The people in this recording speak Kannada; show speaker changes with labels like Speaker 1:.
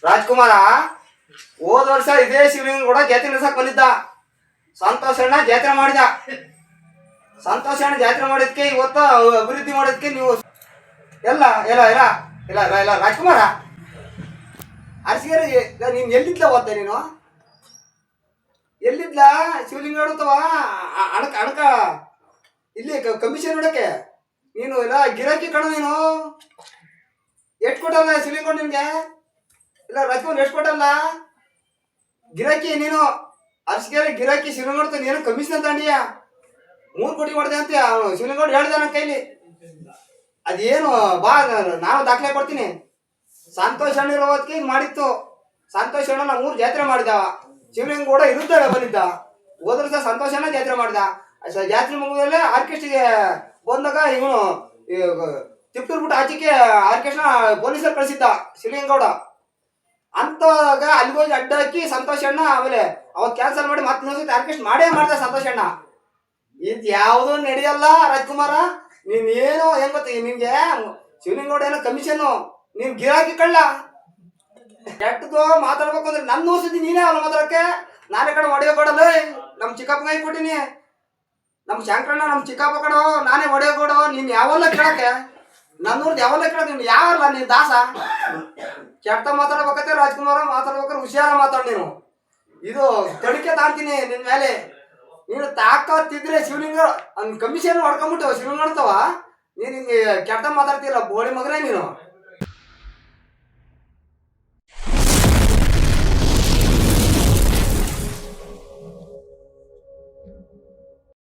Speaker 1: ರಾಜ್ಕುಮಾರ ಹೋದ ವರ್ಷ ಇದೇ ಶಿವಲಿಂಗ ಕೂಡ ಜಾತ್ರೆ ನಡೆಸಕ್ ಬಂದಿದ್ದ. ಸಂತೋಷಣ್ಣ ಜಾತ್ರೆ ಮಾಡಿದ. ಸಂತೋಷಣ್ಣ ಜಾತ್ರೆ ಮಾಡಿದ್ಕೆ ಇವತ್ತು ಅಭಿವೃದ್ಧಿ ಮಾಡೋದಕ್ಕೆ ನೀವು ಎಲ್ಲ ಎಲ್ಲ ಎಲ್ಲ ಇಲ್ಲ ಇಲ್ಲ ಇಲ್ಲ ರಾಜ್ಕುಮಾರ ಅರಸಿಗೆರೆ ನೀನು ಎಲ್ಲಿದ್ಲ ಓದ್ತೆ ನೀನು? ಎಲ್ಲಿದ್ಲ? ಶಿವಲಿಂಗ ನೋಡುತ್ತವ ಅಣಕ ಅಣಕ ಇಲ್ಲಿ ಕಮಿಷನ್ ನೋಡಕ್ಕೆ ನೀನು ಇಲ್ಲ ಗಿರಾಕಿ ಕಣ ನೀನು. ಎಷ್ಟು ಕೊಟ್ಟಲ್ಲ ಶಿವಲಿಂಗ ನಿನ್ಗೆ? ಇಲ್ಲ ರಾಜ್ಕುಮಾರ್ ಎಷ್ಟು ಕೊಟ್ಟಲ್ಲ ಗಿರಾಕಿ ನೀನು? ಅರಸಿಗೆರೆ ಗಿರಾಕಿ ಶಿವಲಿಂಗ ನೀನು ಕಮಿಷನ್ ತಗೊಂಡಿಯ 3 ಕೋಟಿ ಕೊಡದೆ ಅಂತ ಶಿವಲಿಂಗ ಹೇಳ್ದ ನನ್ನ ಕೈಲಿ. ಅದೇನು ಬಾ ನಾನು ದಾಖಲೆ ಕೊಡ್ತೀನಿ. ಸಂತೋಷ್ ಅಣ್ಣ ಇರೋದಕ್ಕೆ ಇದು ಮಾಡಿತ್ತು. ಸಂತೋಷ್ ಅಣ್ಣ ನಾವು 3 ಜಾತ್ರೆ ಮಾಡಿದ. ಶಿವಲಿಂಗ ಕೂಡ ವಿರುದ್ಧ ಬಂದಿದ್ದ. ಹೋದ್ರ ಸಹ ಸಂತೋಷ್ ಅಣ್ಣ ಜಾತ್ರೆ ಮಾಡಿದ. ಜಾತ್ರೆ ಮುಗಿದಲ್ಲೇ ಆರ್ಕೆಸ್ಟ್ರಿಗೆ ಬಂದಾಗ ಇವನು ತಿಪ್ಟೂರ್ ಬಿಟ್ಟು ಆಚೆಗೆ ಆರ್ಕೆಸ್ಟ್ರ ಪೊಲೀಸರು ಕಳಿಸಿದ್ದ ಶಿವಲಿಂಗೌಡ. ಅಂತಾಗ ಅಲ್ಲಿ ಹೋಗಿ ಅಡ್ಡ ಹಾಕಿ ಸಂತೋಷ್ ಅಣ್ಣ ಆಮೇಲೆ ಅವತ್ತು ಕ್ಯಾನ್ಸಲ್ ಮಾಡಿ ಮತ್ತೆ ಇನ್ನೊಂದ್ಸತಿ ಆರ್ಕೆಸ್ಟ್ರಾ ಮಾಡೇ ಮಾಡ್ದ ಸಂತೋಷ್ ಅಣ್ಣ. ಇದು ಯಾವುದೂ ನಡೆಯಲ್ಲ ರಾಜ್ಕುಮಾರ. ನೀನ್ ಏನೋ ಹೆಂಗ್ ಗೊತ್ತ ನಿನ್ಗೆ ಶಿವಲಿಂಗೌಡ ಏನೋ ಕಮಿಷನ್ನು ನೀನ್ ಗಿರಾಕಿ ಕಳ್ಳ. ಕೆಟ್ಟದು ಮಾತಾಡ್ಬೇಕು ಅಂದ್ರೆ ನನ್ನ ಊರ್ಸಿದ್ದಿ ನೀನೇ ಅಲ್ಲ ಮಾತಾಡಕ್ಕೆ. ನಾನೇ ಕಡೆ ಒಡೆಯೋ ಕೊಡಲ್ಲ. ನಮ್ಮ ಚಿಕ್ಕಪ್ಪಂಗೈ ಕೊಟ್ಟಿನಿ. ನಮ್ಮ ಶಂಕರಣ್ಣ ನಮ್ಮ ಚಿಕ್ಕಪ್ಪ ಕಡೋ ನಾನೇ ಒಡೆಯೋ ಕೊಡೋ. ನೀನ್ ಯಾವಲ್ಲ ಕೇಳಕ್ಕೆ ನನ್ನೂರ್ದು ಯಾವಲ್ಲ ಕೇಳಕ್ಕೆ ನೀನು ಯಾವಲ್ಲ ನೀನ್ ದಾಸ. ಕೆಟ್ಟ ಮಾತಾಡ್ಬೇಕತ್ತೆ ರಾಜ್ಕುಮಾರ. ಮಾತಾಡ್ಬೇಕಾದ್ರೆ ಹುಷಾರ ಮಾತಾಡ್ ನೀನು. ಇದು ತಡಿಕೆ ತಾಂತೀನಿ ನಿನ್ ಮೇಲೆ. ನೀನು ತಾಕತ್ತಿದ್ರೆ ಶಿವಲಿಂಗ ಕಮಿಷನ್ ಹೊಡ್ಕೊಂಬಿಟ್ಟು ಶಿವಲಿಂಗ ನೋಡ್ತಾವ. ನೀನು ಹಿಂಗೆ ಕೆಟ್ಟ ಮಾತಾಡ್ತೀಯಲ್ಲ ಬೋಳಿ ಮಗನೇ ನೀನು.